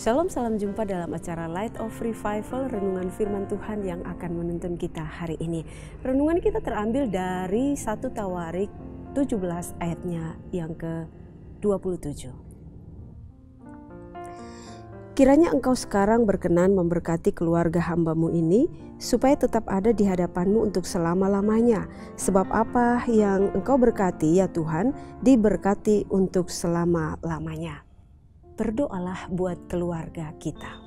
Shalom, salam jumpa dalam acara Light of Revival, renungan firman Tuhan yang akan menuntun kita hari ini. Renungan kita terambil dari 1 Tawarik 17 ayatnya yang ke-27. Kiranya engkau sekarang berkenan memberkati keluarga hambamu ini, supaya tetap ada di hadapanmu untuk selama-lamanya. Sebab apa yang engkau berkati ya Tuhan, diberkati untuk selama-lamanya. Berdoalah buat keluarga kita.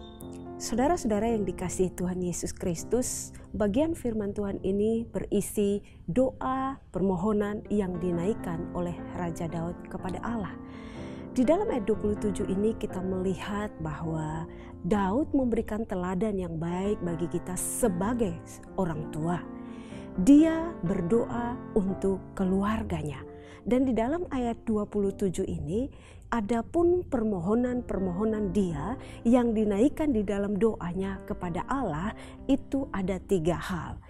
Saudara-saudara yang dikasihi Tuhan Yesus Kristus, bagian firman Tuhan ini berisi doa permohonan yang dinaikkan oleh Raja Daud kepada Allah. Di dalam ayat 27 ini kita melihat bahwa Daud memberikan teladan yang baik bagi kita sebagai orang tua. Dia berdoa untuk keluarganya. Dan di dalam ayat 27 ini, adapun permohonan-permohonan dia yang dinaikkan di dalam doanya kepada Allah, itu ada 3 hal.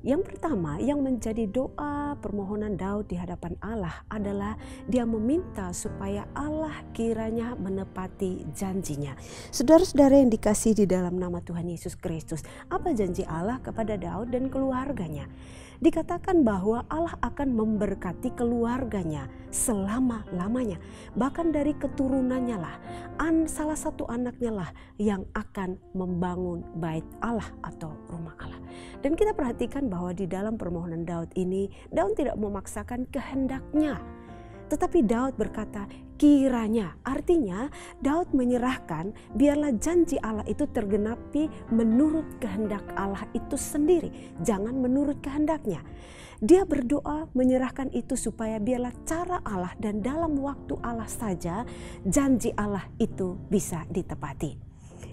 Yang pertama, yang menjadi doa permohonan Daud di hadapan Allah adalah dia meminta supaya Allah kiranya menepati janjinya. Saudara-saudara yang dikasihi di dalam nama Tuhan Yesus Kristus, apa janji Allah kepada Daud dan keluarganya? Dikatakan bahwa Allah akan memberkati keluarganya selama-lamanya. Bahkan dari keturunannya lah, salah satu anaknya lah yang akan membangun bait Allah atau rumah Allah. Dan kita perhatikan bahwa di dalam permohonan Daud ini, Daud tidak memaksakan kehendaknya. Tetapi Daud berkata kiranya, artinya Daud menyerahkan biarlah janji Allah itu tergenapi menurut kehendak Allah itu sendiri, jangan menurut kehendaknya. Dia berdoa menyerahkan itu supaya biarlah cara Allah dan dalam waktu Allah saja janji Allah itu bisa ditepati.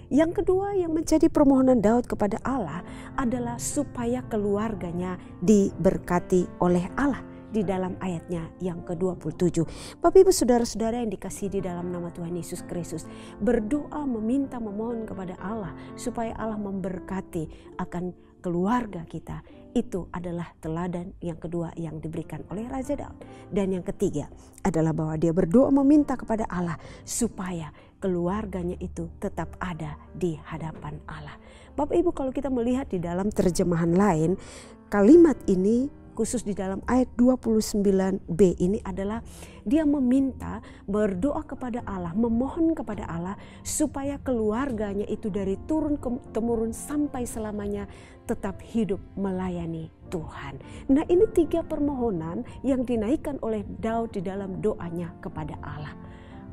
Yang kedua yang menjadi permohonan Daud kepada Allah adalah supaya keluarganya diberkati oleh Allah. Di dalam ayatnya yang ke-27. Bapak Ibu saudara-saudara yang dikasihi di dalam nama Tuhan Yesus Kristus, berdoa meminta memohon kepada Allah supaya Allah memberkati akan keluarga kita. Itu adalah teladan yang kedua yang diberikan oleh Raja Daud. Dan yang ketiga adalah bahwa dia berdoa meminta kepada Allah supaya keluarganya itu tetap ada di hadapan Allah. Bapak Ibu, kalau kita melihat di dalam terjemahan lain, kalimat ini khusus di dalam ayat 29b ini adalah dia meminta, berdoa kepada Allah, memohon kepada Allah supaya keluarganya itu dari turun ke temurun sampai selamanya tetap hidup melayani Tuhan. Nah, ini 3 permohonan yang dinaikkan oleh Daud di dalam doanya kepada Allah.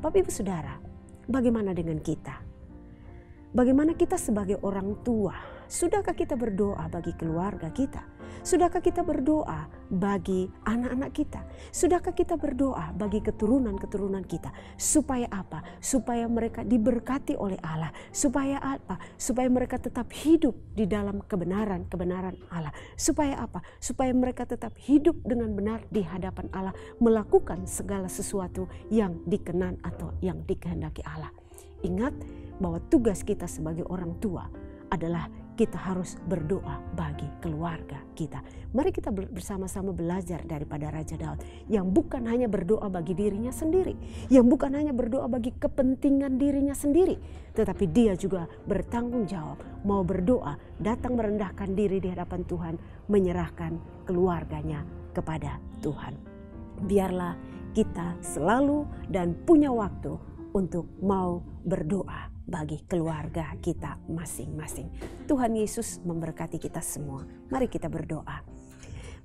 Bapak Ibu Saudara, bagaimana dengan kita? Bagaimana kita sebagai orang tua? Sudahkah kita berdoa bagi keluarga kita? Sudahkah kita berdoa bagi anak-anak kita? Sudahkah kita berdoa bagi keturunan-keturunan kita? Supaya apa? Supaya mereka diberkati oleh Allah. Supaya apa? Supaya mereka tetap hidup di dalam kebenaran-kebenaran Allah. Supaya apa? Supaya mereka tetap hidup dengan benar di hadapan Allah. Melakukan segala sesuatu yang dikenan atau yang dikehendaki Allah. Ingat bahwa tugas kita sebagai orang tua adalah kita harus berdoa bagi keluarga kita. Mari kita bersama-sama belajar daripada Raja Daud yang bukan hanya berdoa bagi dirinya sendiri, yang bukan hanya berdoa bagi kepentingan dirinya sendiri, tetapi dia juga bertanggung jawab mau berdoa, datang merendahkan diri di hadapan Tuhan, menyerahkan keluarganya kepada Tuhan. Biarlah kita selalu dan punya waktu untuk mau berdoa bagi keluarga kita masing-masing. Tuhan Yesus memberkati kita semua. Mari kita berdoa.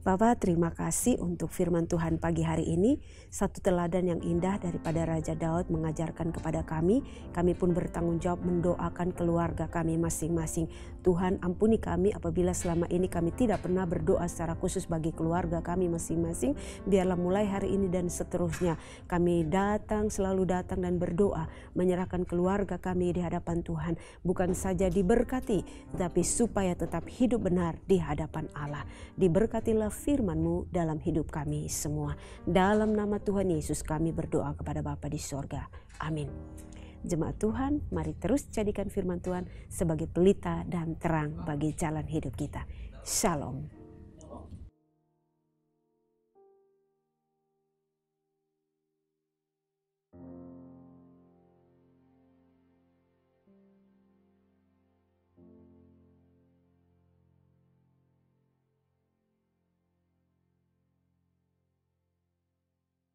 Bapa, terima kasih untuk firman Tuhan pagi hari ini. Satu teladan yang indah daripada Raja Daud mengajarkan kepada kami. Kami pun bertanggung jawab mendoakan keluarga kami masing-masing. Tuhan, ampuni kami apabila selama ini kami tidak pernah berdoa secara khusus bagi keluarga kami masing-masing. Biarlah mulai hari ini dan seterusnya kami selalu datang dan berdoa, menyerahkan keluarga kami di hadapan Tuhan. Bukan saja diberkati, tetapi supaya tetap hidup benar di hadapan Allah. Diberkatilah firman-Mu dalam hidup kami semua. Dalam nama Tuhan Yesus kami berdoa kepada Bapa di sorga. Amin. Jemaat Tuhan, mari terus jadikan firman Tuhan sebagai pelita dan terang bagi jalan hidup kita. Shalom.